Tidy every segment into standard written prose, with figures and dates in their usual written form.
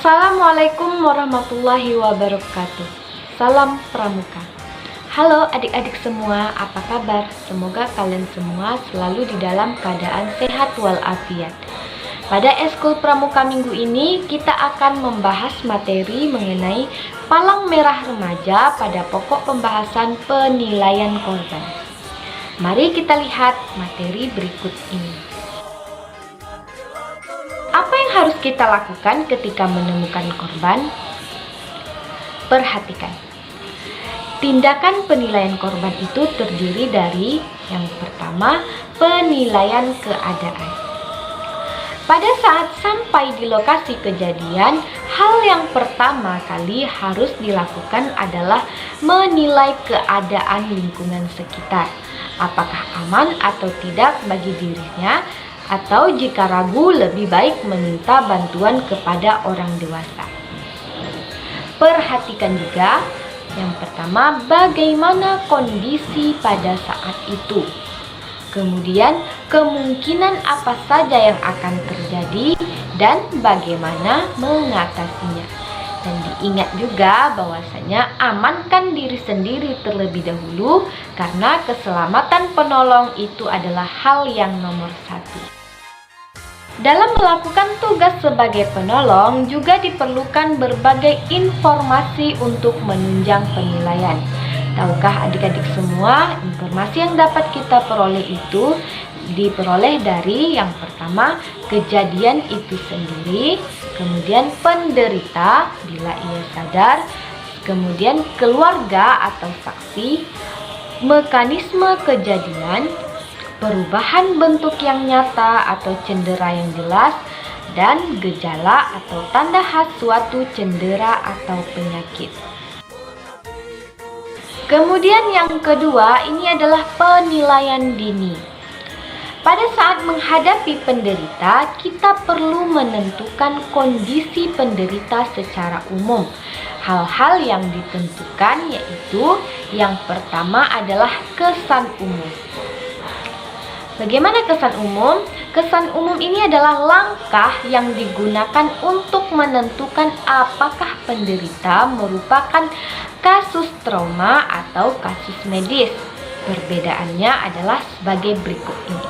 Assalamualaikum warahmatullahi wabarakatuh. Salam Pramuka. Halo adik-adik semua, apa kabar? Semoga kalian semua selalu di dalam keadaan sehat walafiat. Pada Eskul Pramuka minggu ini kita akan membahas materi mengenai palang merah remaja pada pokok pembahasan penilaian korban. Mari kita lihat materi berikut ini. Apa yang harus kita lakukan ketika menemukan korban? Perhatikan. Tindakan penilaian korban itu terdiri dari yang pertama, penilaian keadaan. Pada saat sampai di lokasi kejadian, hal yang pertama kali harus dilakukan adalah menilai keadaan lingkungan sekitar. Apakah aman atau tidak bagi dirinya, atau jika ragu lebih baik meminta bantuan kepada orang dewasa. Perhatikan juga yang pertama, bagaimana kondisi pada saat itu. Kemudian kemungkinan apa saja yang akan terjadi dan bagaimana mengatasinya. Dan diingat juga bahwasanya amankan diri sendiri terlebih dahulu, karena keselamatan penolong itu adalah hal yang nomor satu. Dalam melakukan tugas sebagai penolong juga diperlukan berbagai informasi untuk menunjang penilaian. Tahukah adik-adik semua, informasi yang dapat kita peroleh itu diperoleh dari yang pertama, kejadian itu sendiri, kemudian penderita bila ia sadar, kemudian keluarga atau saksi, mekanisme kejadian, perubahan bentuk yang nyata atau cendera yang jelas, dan gejala atau tanda khas suatu cendera atau penyakit. Kemudian yang kedua, ini adalah penilaian dini. Pada saat menghadapi penderita, kita perlu menentukan kondisi penderita secara umum. Hal-hal yang ditentukan yaitu yang pertama adalah kesan umum. Bagaimana kesan umum? Kesan umum ini adalah langkah yang digunakan untuk menentukan apakah penderita merupakan kasus trauma atau kasus medis. Perbedaannya adalah sebagai berikut ini.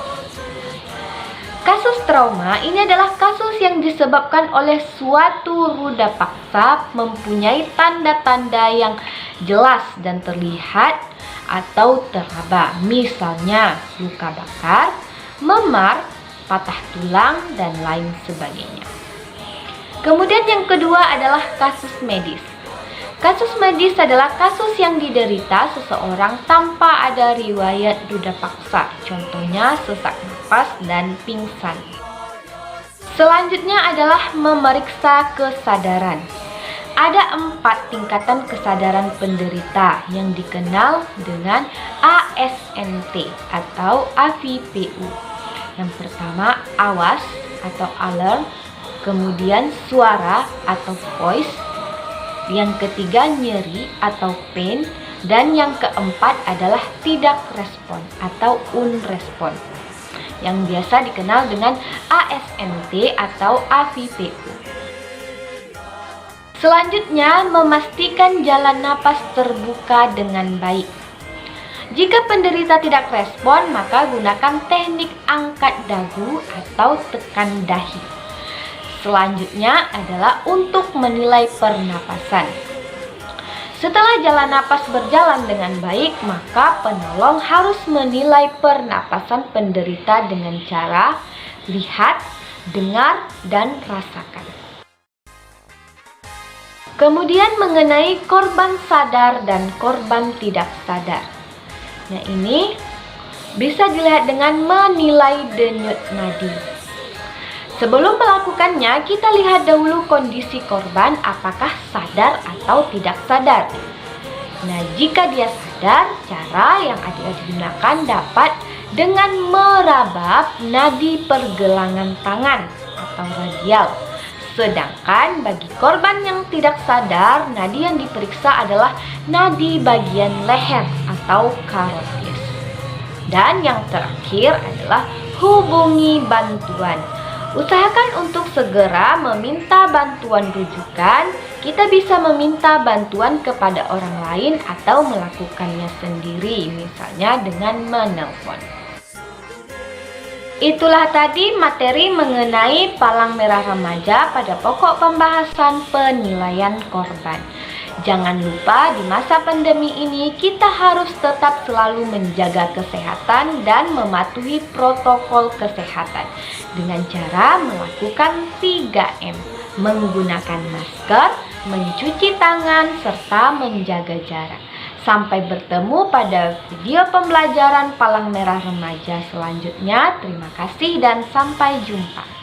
Kasus trauma ini adalah kasus yang disebabkan oleh suatu ruda paksa mempunyai tanda-tanda yang jelas dan terlihat atau teraba, misalnya luka bakar, memar, patah tulang, dan lain sebagainya. Kemudian yang kedua adalah kasus medis. Kasus medis adalah kasus yang diderita seseorang tanpa ada riwayat ruda paksa, contohnya sesak napas dan pingsan. Selanjutnya adalah memeriksa kesadaran. Ada 4 tingkatan kesadaran penderita yang dikenal dengan ASNT atau AVPU. Yang pertama, awas atau alert, kemudian suara atau voice, yang ketiga nyeri atau pain, dan yang keempat adalah tidak respon atau unrespon, yang biasa dikenal dengan ASNT atau AVPU. Selanjutnya, memastikan jalan napas terbuka dengan baik. Jika penderita tidak respon, maka gunakan teknik angkat dagu atau tekan dahi. Selanjutnya adalah untuk menilai pernapasan. Setelah jalan napas berjalan dengan baik, maka penolong harus menilai pernapasan penderita dengan cara lihat, dengar, dan rasakan. Kemudian mengenai korban sadar dan korban tidak sadar. Nah, ini bisa dilihat dengan menilai denyut nadi. Sebelum melakukannya, kita lihat dahulu kondisi korban apakah sadar atau tidak sadar. Nah, jika dia sadar, cara yang adik-adik gunakan dapat dengan meraba nadi pergelangan tangan atau radial. Sedangkan bagi korban yang tidak sadar, nadi yang diperiksa adalah nadi bagian leher atau karotis. Dan yang terakhir adalah hubungi bantuan. Usahakan untuk segera meminta bantuan rujukan. Kita bisa meminta bantuan kepada orang lain atau melakukannya sendiri, misalnya dengan menelpon. Itulah tadi materi mengenai palang merah remaja pada pokok pembahasan penilaian korban. Jangan lupa di masa pandemi ini kita harus tetap selalu menjaga kesehatan dan mematuhi protokol kesehatan dengan cara melakukan 3M, menggunakan masker, mencuci tangan, serta menjaga jarak. Sampai bertemu pada video pembelajaran palang merah remaja selanjutnya. Terima kasih dan sampai jumpa.